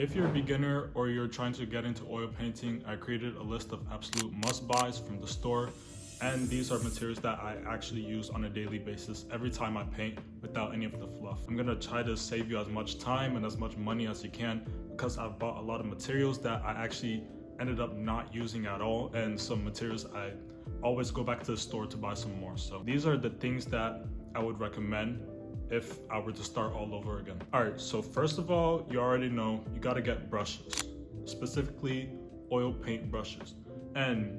If you're a beginner or you're trying to get into oil painting, I created a list of absolute must-buys from the store, and these are materials that I actually use on a daily basis every time I paint without any of the fluff. I'm gonna try to save you as much time and as much money as you can because I've bought a lot of materials that I actually ended up not using at all, and some materials I always go back to the store to buy some more. So these are the things that I would recommend if I were to start all over again. All right, so first of all, you already know you gotta get brushes, specifically oil paint brushes. And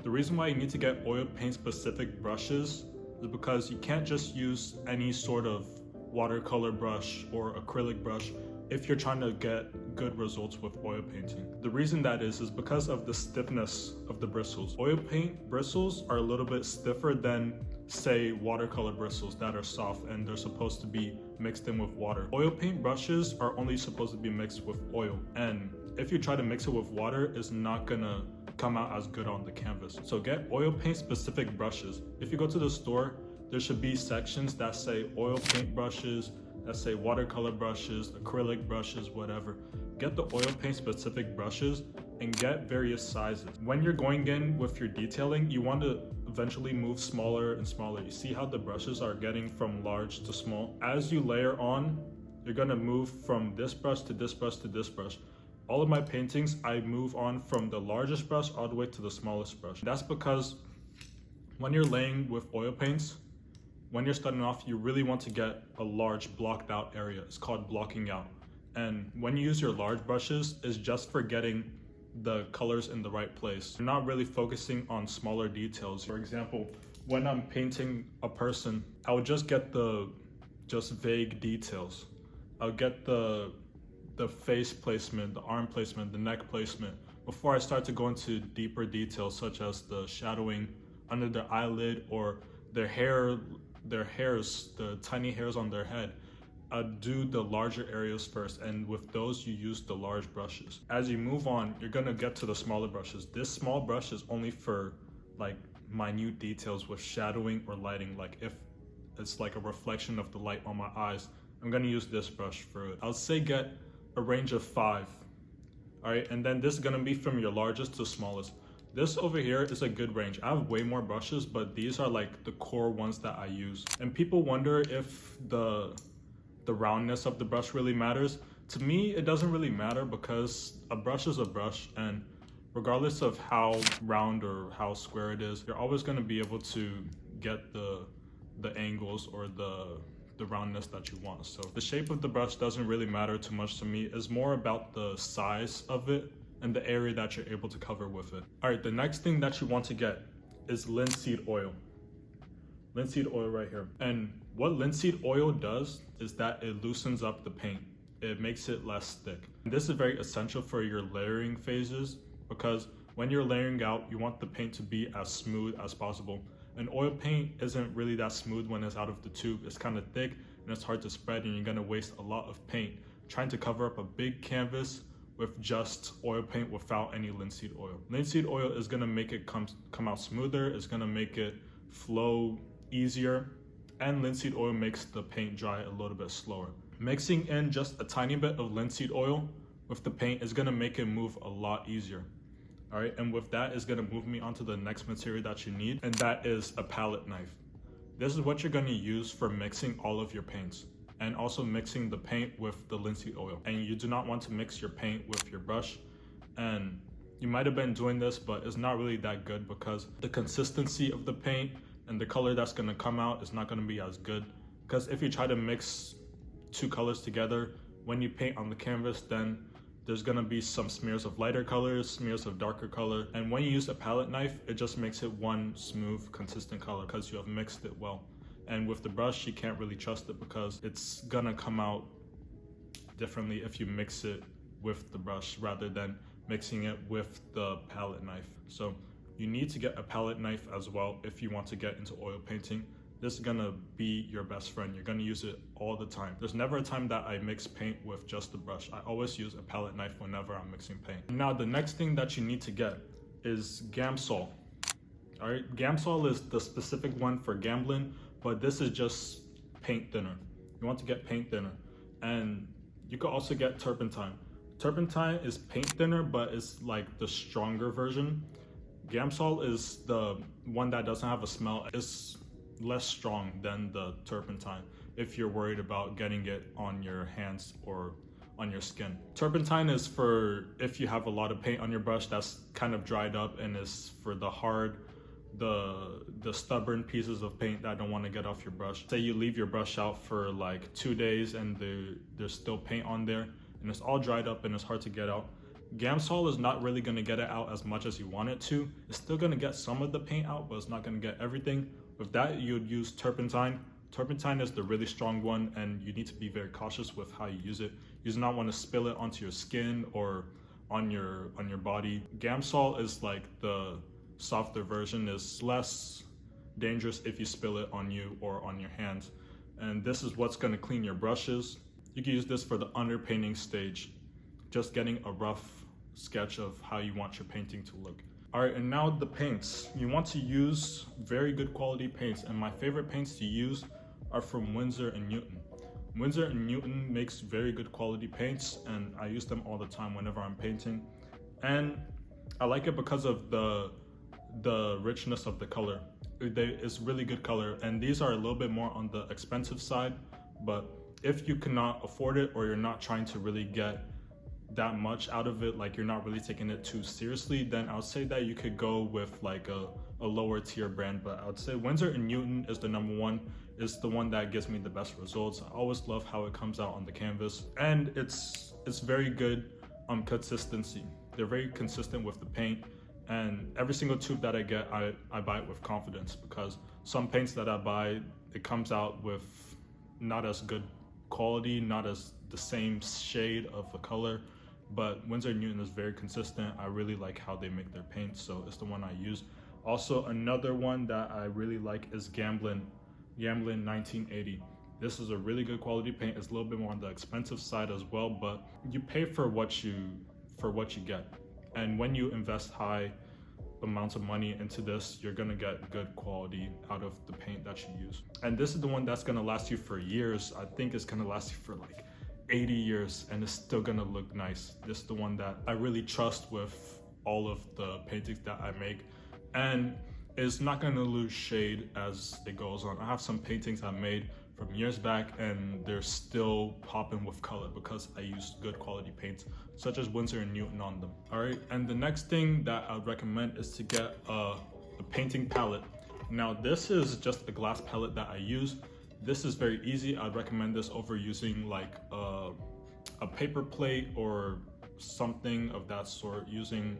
the reason why you need to get oil paint specific brushes is because you can't just use any sort of watercolor brush or acrylic brush if you're trying to get good results with oil painting. The reason that is because of the stiffness of the bristles. Oil paint bristles are a little bit stiffer than, say, watercolor bristles that are soft and they're supposed to be mixed in with water. Oil paint brushes are only supposed to be mixed with oil, and if you try to mix it with water, it's not gonna come out as good on the canvas. So get oil paint specific brushes. If you go to the store, there should be sections that say oil paint brushes, that say watercolor brushes, acrylic brushes, whatever. Get the oil paint specific brushes and get various sizes. When you're going in with your detailing, you want to eventually move smaller and smaller. You see how the brushes are getting from large to small? As you layer on, you're gonna move from this brush to this brush to this brush. All of my paintings, I move on from the largest brush all the way to the smallest brush. That's because when you're laying with oil paints, when you're starting off, you really want to get a large blocked out area. It's called blocking out. And when you use your large brushes, it's just for getting the colors in the right place. You're not really focusing on smaller details. For example, when I'm painting a person, I would just get the vague details. I'll get the face placement, the arm placement, the neck placement, before I start to go into deeper details such as the shadowing under their eyelid or their hairs, the tiny hairs on their head. Do the larger areas first, and with those you use the large brushes. As you move on, you're gonna get to the smaller brushes. This small brush is only for like minute details with shadowing or lighting, like if it's like a reflection of the light on my eyes. I'm gonna use this brush for it. I'll say get a range of 5. All right, and then this is gonna be from your largest to smallest. This over here is a good range. I have way more brushes, but these are like the core ones that I use. And people wonder if the roundness of the brush really matters. To me, it doesn't really matter because a brush is a brush, and regardless of how round or how square it is, you're always gonna be able to get the angles or the roundness that you want. So the shape of the brush doesn't really matter too much to me. It's more about the size of it and the area that you're able to cover with it. All right, the next thing that you want to get is linseed oil. Linseed oil right here. And what linseed oil does is that it loosens up the paint. It makes it less thick. And this is very essential for your layering phases because when you're layering out, you want the paint to be as smooth as possible. And oil paint isn't really that smooth when it's out of the tube. It's kind of thick and it's hard to spread, and you're gonna waste a lot of paint trying to cover up a big canvas with just oil paint without any linseed oil. Linseed oil is gonna make it come out smoother, it's gonna make it flow easier, and linseed oil makes the paint dry a little bit slower. Mixing in just a tiny bit of linseed oil with the paint is gonna make it move a lot easier. All right, and with that is gonna move me on to the next material that you need, and that is a palette knife. This is what you're gonna use for mixing all of your paints, and also mixing the paint with the linseed oil. And you do not want to mix your paint with your brush. And you might have been doing this, but it's not really that good because the consistency of the paint and the color that's gonna come out is not gonna be as good. Because if you try to mix two colors together, when you paint on the canvas, then there's gonna be some smears of lighter colors, smears of darker color. And when you use a palette knife, it just makes it one smooth, consistent color because you have mixed it well. And with the brush, you can't really trust it because it's gonna come out differently if you mix it with the brush rather than mixing it with the palette knife. So you need to get a palette knife as well if you want to get into oil painting. This is gonna be your best friend. You're gonna use it all the time. There's never a time that I mix paint with just the brush. I always use a palette knife whenever I'm mixing paint. Now, the next thing that you need to get is Gamsol. All right, Gamsol is the specific one for gambling, but this is just paint thinner. You want to get paint thinner. And you could also get turpentine. Turpentine is paint thinner, but it's like the stronger version. Gamsol is the one that doesn't have a smell. It's less strong than the turpentine if you're worried about getting it on your hands or on your skin. Turpentine is for if you have a lot of paint on your brush that's kind of dried up, and is for the hard, the stubborn pieces of paint that don't want to get off your brush. Say you leave your brush out for like 2 days and there's still paint on there and it's all dried up and it's hard to get out. Gamsol is not really going to get it out as much as you want it to. It's still going to get some of the paint out, but it's not going to get everything. With that, you'd use turpentine. Turpentine is the really strong one, and you need to be very cautious with how you use it. You do not want to spill it onto your skin or on your body. Gamsol is like the softer version, is less dangerous if you spill it on you or on your hands. And this is what's going to clean your brushes. You can use this for the underpainting stage, just getting a rough sketch of how you want your painting to look. All right, and now the paints. You want to use very good quality paints, and my favorite paints to use are from Winsor & Newton. Winsor & Newton makes very good quality paints, and I use them all the time whenever I'm painting. And I like it because of the richness of the color. It's really good color, and these are a little bit more on the expensive side, but if you cannot afford it, or you're not trying to really get that much out of it, like you're not really taking it too seriously, then I would say that you could go with like a lower tier brand. But I would say Winsor & Newton is the number one. It's the one that gives me the best results. I always love how it comes out on the canvas, and it's very good consistency. They're very consistent with the paint, and every single tube that I get, I buy it with confidence, because some paints that I buy, it comes out with not as good quality, not as the same shade of a color. But Winsor & Newton is very consistent. I really like how they make their paint, so it's the one I use. Also, another one that I really like is Gamblin 1980. This is a really good quality paint. It's a little bit more on the expensive side as well, but you pay for what you get. And when you invest high amounts of money into this, you're gonna get good quality out of the paint that you use. And this is the one that's gonna last you for years. I think it's gonna last you for like 80 years, and it's still gonna look nice. This is the one that I really trust with all of the paintings that I make, and it's not gonna lose shade as it goes on. I have some paintings I made from years back, and they're still popping with color because I used good quality paints such as Winsor & Newton on them. All right, and the next thing that I'd recommend is to get a painting palette. Now this is just a glass palette that I use. This is very easy. I'd recommend this over using like a paper plate or something of that sort, using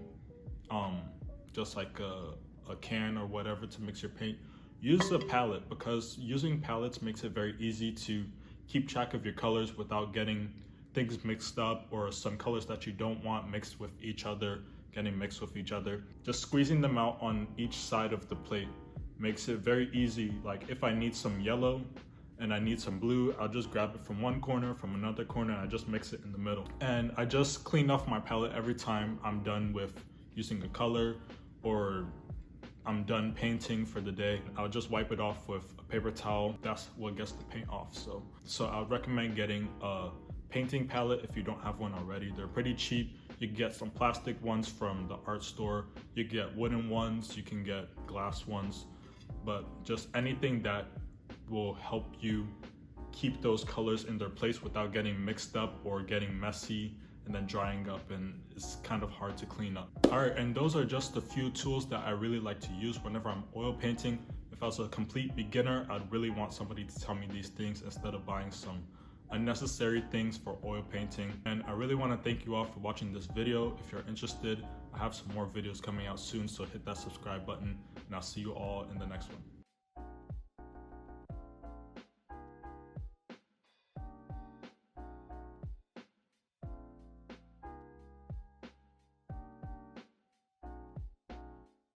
just like a can or whatever to mix your paint. Use a palette, because using palettes makes it very easy to keep track of your colors without getting things mixed up, or some colors that you don't want mixed with each other getting mixed with each other. Just squeezing them out on each side of the plate makes it very easy. Like if I need some yellow and I need some blue, I'll just grab it from one corner, from another corner, and I just mix it in the middle. And I just clean off my palette every time I'm done with using a color, or I'm done painting for the day. I'll just wipe it off with a paper towel. That's what gets the paint off. So I would recommend getting a painting palette if you don't have one already. They're pretty cheap. You can get some plastic ones from the art store. You can get wooden ones, you can get glass ones, but just anything that will help you keep those colors in their place without getting mixed up or getting messy and then drying up, and it's kind of hard to clean up. All right, and those are just a few tools that I really like to use whenever I'm oil painting. If I was a complete beginner, I'd really want somebody to tell me these things instead of buying some unnecessary things for oil painting. And I really want to thank you all for watching this video. If you're interested, I have some more videos coming out soon, so hit that subscribe button, and I'll see you all in the next one.